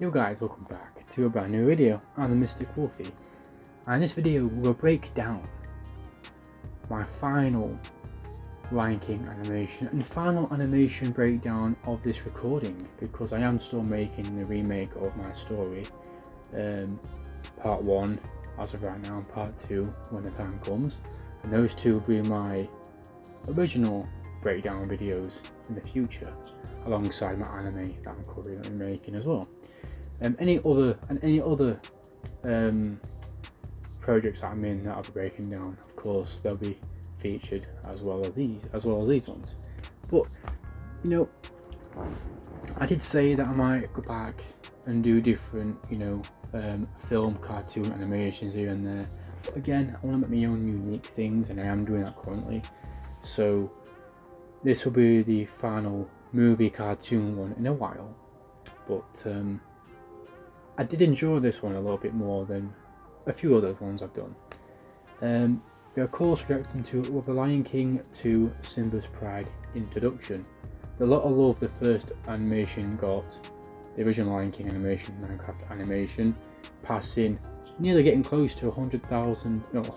Yo guys, welcome back to a brand new video. I'm the Mystic Wolfie, and in this video we'll break down my final Lion King animation and final animation breakdown of this recording, because I am still making the remake of my story, part 1 as of right now and part 2 when the time comes, and those two will be my original breakdown videos in the future alongside my anime that I'm currently making as well. Any other projects that I'm in that I'll be breaking down, of course, they'll be featured as well as these ones. But you know, I did say that I might go back and do different, film, cartoon animations here and there. But again, I want to make my own unique things, and I am doing that currently. So this will be the final movie cartoon one in a while. But I did enjoy this one a little bit more than a few other ones I've done. We are of course reacting to The Lion King to Simba's Pride introduction. The lot of love the first animation got, the original Lion King animation, Minecraft animation, passing, nearly getting close to 100,000, nearly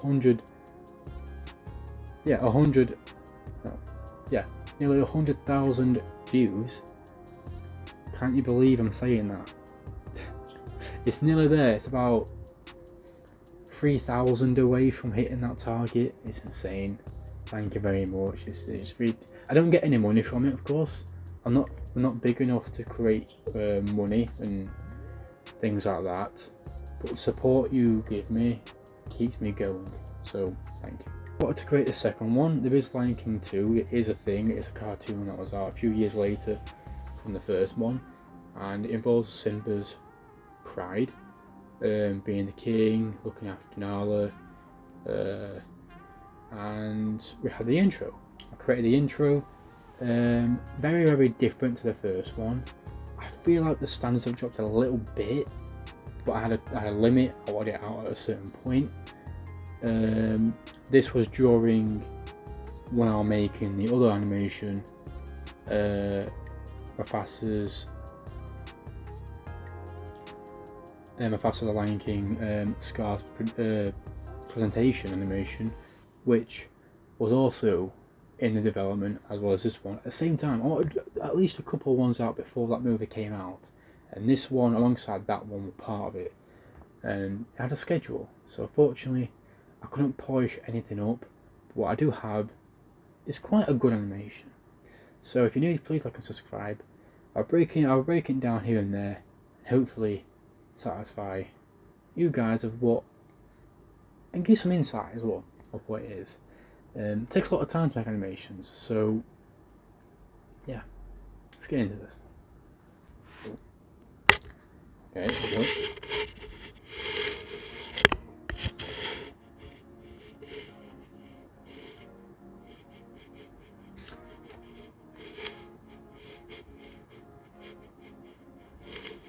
100,000 views. Can't you believe I'm saying that? It's nearly there. It's about 3,000 away from hitting that target. It's insane. Thank you very much. It's free. I don't get any money from it, of course. I'm not big enough to create money and things like that. But the support you give me keeps me going. So thank you. I wanted to create the second one. There is Lion King 2. It is a thing. It's a cartoon that was out a few years later from the first one, and it involves Simba's pride, being the king, looking after Nala, and we had the intro. I created the intro, very different to the first one. I feel like the standards have dropped a little bit, but I had a limit. I wanted it out at a certain point. This was during when I was making the other animation, Mufasa's the Lion King Scar's presentation animation, which was also in the development as well as this one. At the same time, I wanted at least a couple of ones out before that movie came out, and this one alongside that one were part of it, and it had a schedule. So unfortunately I couldn't polish anything up, but what I do have is quite a good animation. So if you're new, please like and subscribe. I'll break it down here and there, hopefully satisfy you guys of what, and give some insight as well of what it is. It takes a lot of time to make animations, so yeah, let's get into this. Okay.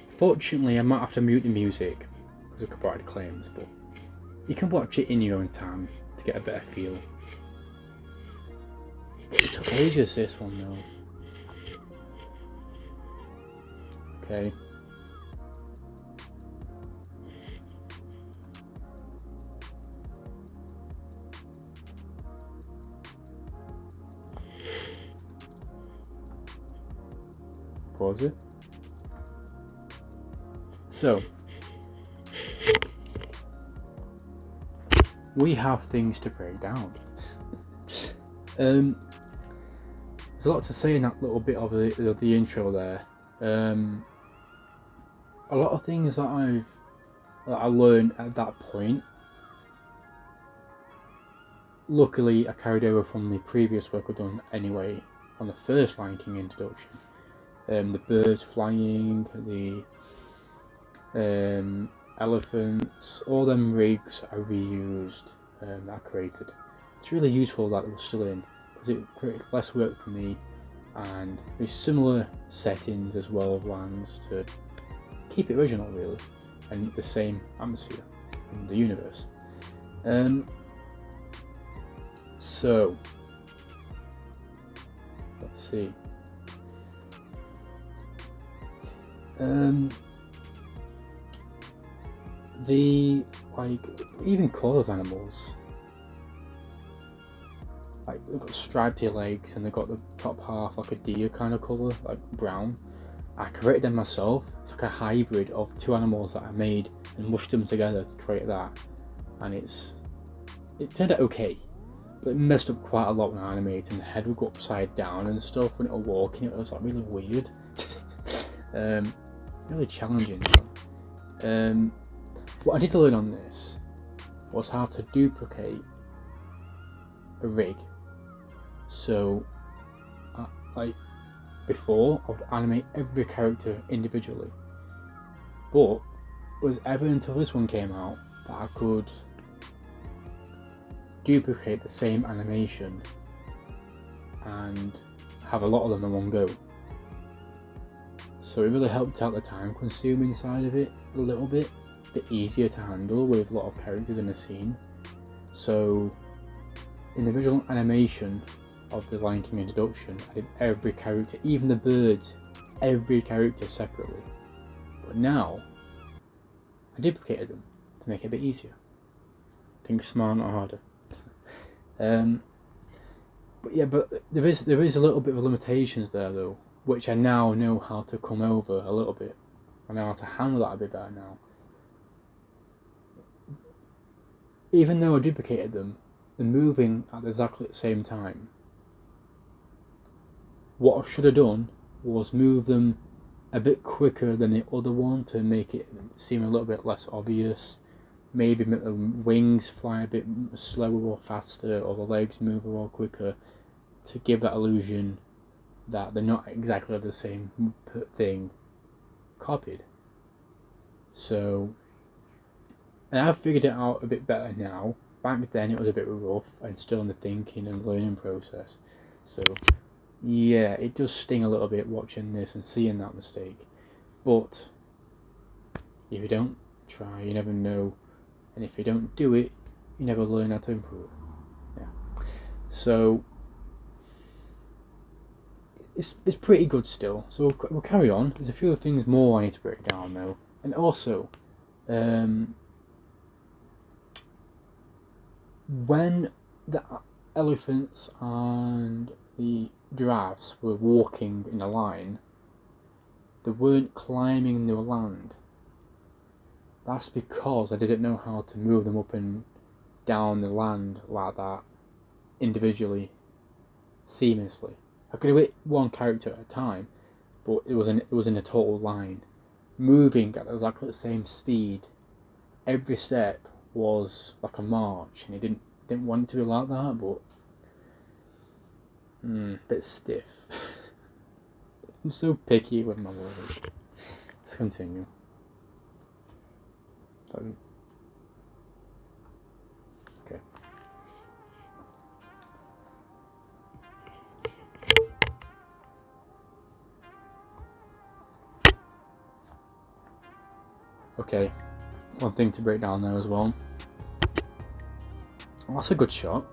Fortunately, I might have to mute the music because of copyright claims, but you can watch it in your own time to get a better feel. But it took ages, this one though. Okay. Pause it. So, we have things to break down. There's a lot to say in that little bit of the intro there. A lot of things that I learned at that point, luckily I carried over from the previous work I've done anyway on the first Lion King introduction. The birds flying, the elephants, all them rigs I reused, that I created. It's really useful that it was still in, because it created less work for me, and with similar settings as well of lands to keep it original really, and the same atmosphere in the universe. So let's see. the like even colour of animals, like they've got striped legs and they've got the top half like a deer kind of colour, like brown. I created them myself. It's like a hybrid of two animals that I made and mushed them together to create that, and it turned out okay, but it messed up quite a lot when I animated, and the head would go upside down and stuff when it was walking. It was like really weird. Really challenging. What I did learn on this was how to duplicate a rig. So, like before, I would animate every character individually, but it was ever until this one came out that I could duplicate the same animation and have a lot of them in one go. So it really helped out the time consuming side of it a little bit easier to handle with a lot of characters in a scene. So in the visual animation of the Lion King introduction, I did every character, even the birds, every character separately. But now I duplicated them to make it a bit easier. Think smart, not harder. But yeah, but there is a little bit of limitations there though, which I now know how to come over a little bit. I know how to handle that a bit better now. Even though I duplicated them, they're moving at exactly the same time. What I should have done was move them a bit quicker than the other one to make it seem a little bit less obvious. Maybe make the wings fly a bit slower or faster, or the legs move a lot quicker, to give that illusion that they're not exactly the same thing copied. So, and I've figured it out a bit better now. Back then it was a bit rough and still in the thinking and learning process. So yeah, it does sting a little bit watching this and seeing that mistake. But if you don't try, you never know. And if you don't do it, you never learn how to improve. Yeah. So it's pretty good still. So we'll carry on. There's a few things more I need to break down though. And also, when the elephants and the giraffes were walking in a line, they weren't climbing the land. That's because I didn't know how to move them up and down the land like that individually, seamlessly. I could do it one character at a time, but it was in a total line, moving at exactly the same speed. Every step was like a march, and it didn't want it to be like that, but a bit stiff. I'm so picky with my words. Let's continue. Okay. Okay. One thing to break down there as well. Well, that's a good shot.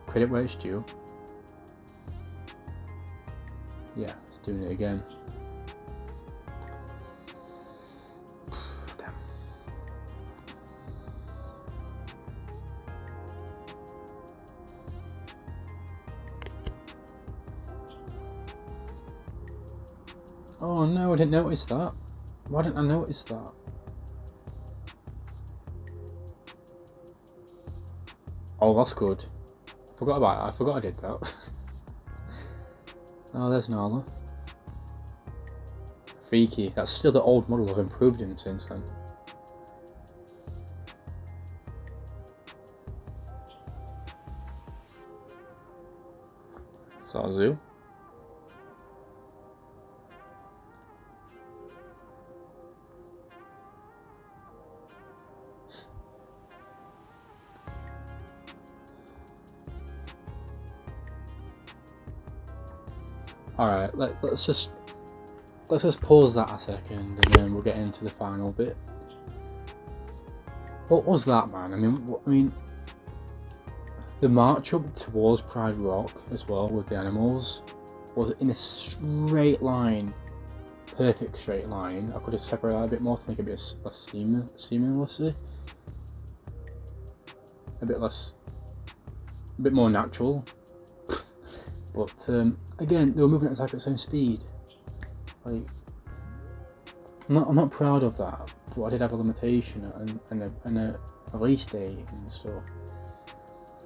Credit where it's due. Yeah, it's doing it again. Damn. Oh no, I didn't notice that. Why didn't I notice that? Oh, that's good. Forgot about it. I forgot I did that. Oh, there's Nala. Freaky. That's still the old model. I've improved him since then. Is that a zoo? Alright, let's just pause that a second and then we'll get into the final bit. What was that, man? I mean, the march up towards Pride Rock as well with the animals was in a straight line, perfect straight line. I could have separated that a bit more to make it a bit less seamless, a bit more natural. But again, they were moving at exactly the same speed. Like, I'm not proud of that, but I did have a limitation and a release date and stuff.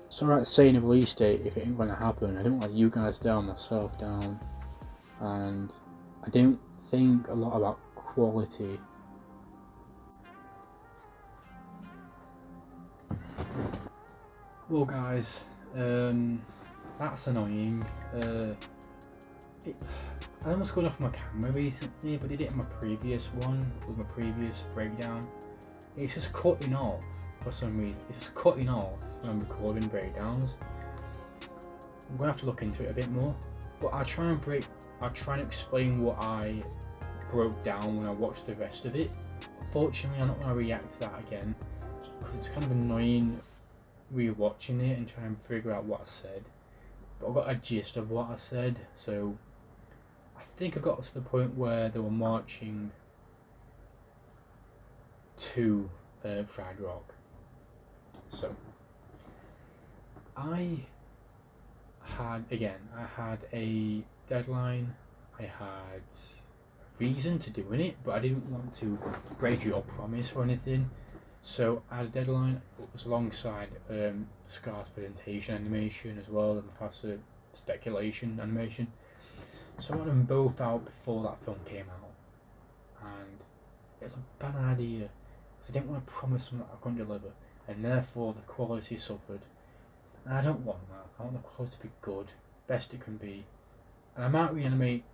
It's alright saying a release date if it ain't going to happen. I don't let you guys down, myself down, and I don't think a lot about quality. Well, guys, that's annoying. I almost got off my camera recently, but I did it in my previous one with my previous breakdown. It's just cutting off for some reason. It's just cutting off when I'm recording breakdowns. I'm gonna have to look into it a bit more, but I'll try and explain what I broke down when I watched the rest of it. Fortunately, I'm not gonna react to that again because it's kind of annoying rewatching it and trying to figure out what I said. But I got a gist of what I said, so I think I got to the point where they were marching to Pride Rock. So I had a deadline, I had a reason to doing it, but I didn't want to break your promise or anything. So I had a deadline. It was alongside Scar's presentation animation as well, and Mufasa speculation animation. So I wanted them both out before that film came out, and it was a bad idea because I didn't want to promise something that I couldn't deliver, and therefore the quality suffered. And I don't want that. I want the quality to be good, best it can be. And I might reanimate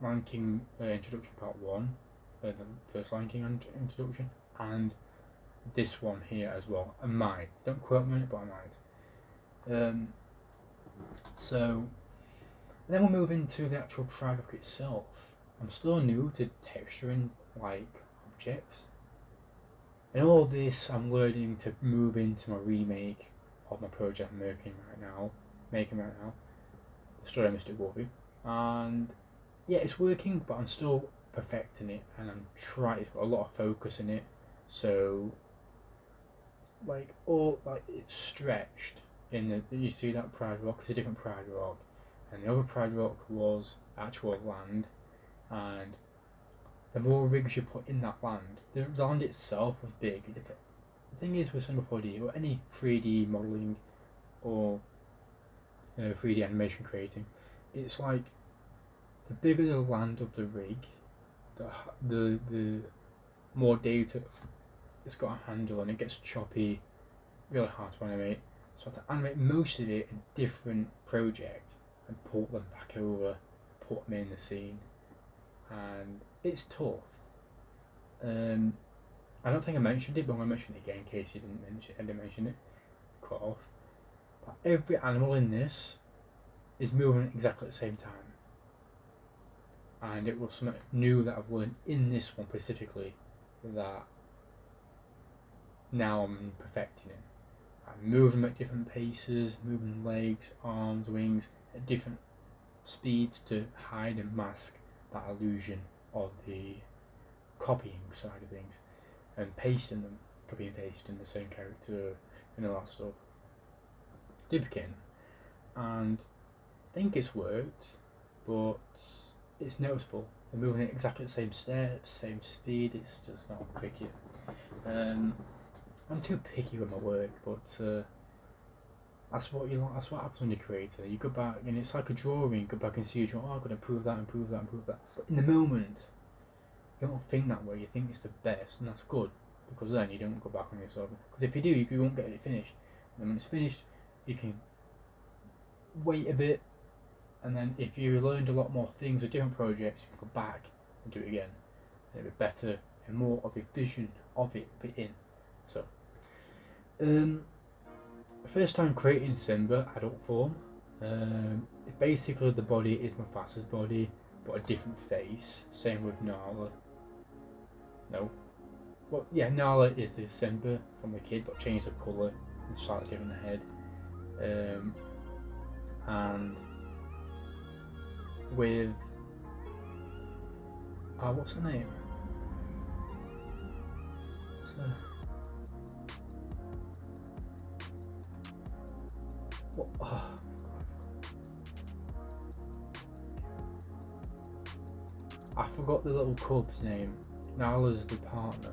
Lion King Introduction Part 1, the first Lion King introduction, and this one here as well. I might. Don't quote me on it, but I might. So then we'll move into the actual Pride Rock itself. I'm still new to texturing like objects. In all this, I'm learning to move into my remake of my project I'm making right now, the story of Mr. Wolfie. And yeah, it's working, but I'm still perfecting it, and it's got a lot of focus in it. So it's stretched in you see that Pride Rock is a different Pride Rock, and the other Pride Rock was actual land, and the more rigs you put in that land, the land itself was big. The thing is with Cinema 4D or any 3D modelling or 3D animation creating, it's like the bigger the land of the rig, the more data it's got a handle, and it gets choppy, really hard to animate. So I have to animate most of it in a different project and port them back over, put them in the scene, and it's tough. I don't think I mentioned it, but I'm going to mention it again in case you didn't mention it. Cut off. But every animal in this is moving at exactly the same time, and it was something new that I've learned in this one specifically that now I'm perfecting it. I'm moving them at different paces, moving legs, arms, wings at different speeds to hide and mask that illusion of the copying side of things, and pasting them, copy and pasting the same character and all that stuff, duplicating, and I think it's worked, but it's noticeable. They're moving at exactly the same steps, same speed. It's just not quick yet. I'm too picky with my work, but that's what happens when you're a creator. You go back and it's like a drawing. You go back and see your drawing. Oh, I'm gonna improve that, improve that, improve that. But in the moment, you don't think that way. You think it's the best, and that's good because then you don't go back on yourself. Because if you do, you won't get it finished. And when it's finished, you can wait a bit, and then if you learned a lot more things with different projects, you can go back and do it again. And it'll be better and more of a vision of it put in. So, first time creating Simba adult form. Basically, the body is Mufasa's body, but a different face. Same with Nala. No, well, yeah, Nala is the Simba from the kid, but changed the colour and slightly different head. And with what's her name? So, what? Oh, I forgot the little cub's name. Nala's the partner.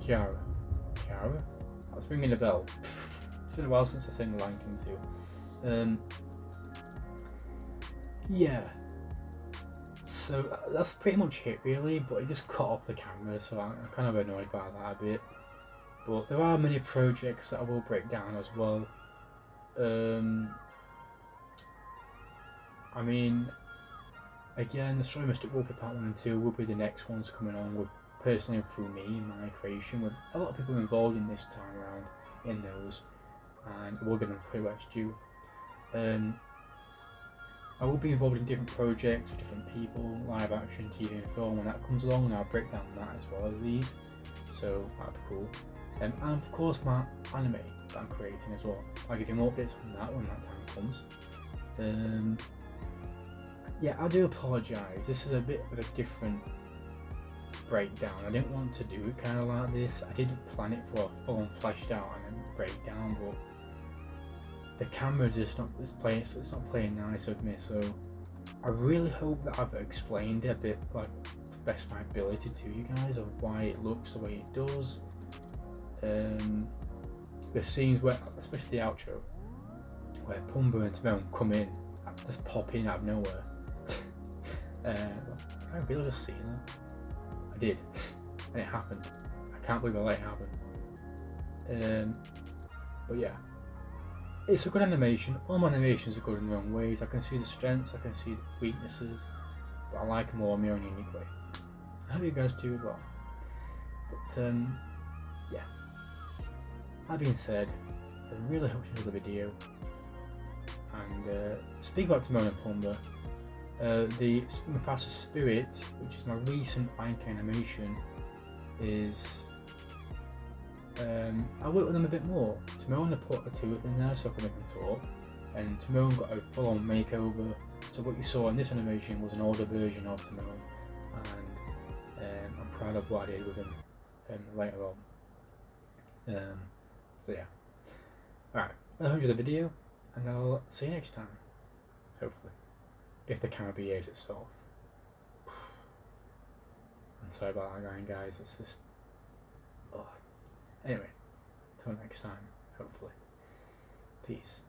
Kiara. Kiara? That's ringing a bell. It's been a while since I've seen Lion King 2. Yeah. So that's pretty much it really, but it just cut off the camera, so I'm kind of annoyed by that a bit. But there are many projects that I will break down as well. I mean, again, the story Mystic Wolf Part 1 and 2 will be the next ones coming on with personally through me, my creation, with a lot of people involved in this time around in those, and we'll get them pretty much due. I will be involved in different projects with different people, live action, TV and film when that comes along, and I'll break down that as well as these, so that'll be cool. And of course my anime that I'm creating as well. I'll give you more updates on that when that time comes. Yeah, I do apologise, this is a bit of a different breakdown. I didn't want to do it kind of like this. I did plan it for a full on fleshed out and then breakdown, but the camera just not it's not playing nice with me, so I really hope that I've explained it a bit like the best of my ability to you guys of why it looks the way it does. The scenes where, especially the outro, where Pumbaa and Timon come in, just pop in out of nowhere. I really just seen that. I did, and it happened. I can't believe I let it happen. But yeah, it's a good animation. All my animations are good in their own ways. I can see the strengths, I can see the weaknesses, but I like them all in my own unique way. I hope you guys do as well. But yeah, that being said, I really hope you enjoyed the video. And speak about Timon and Pumbaa. The Mufasa Spirit, which is my recent Lion King animation, is I worked with them a bit more. Timon, I put a tooth in there so I could make them talk, and Timon got a full-on makeover. So what you saw in this animation was an older version of Timon, and I'm proud of what I did with him later on. So yeah, alright, I hope you enjoyed the video, and I'll see you next time, hopefully, if the camera behaves itself. I'm sorry about that, guys, it's just... Oh. Anyway, till next time, hopefully. Peace.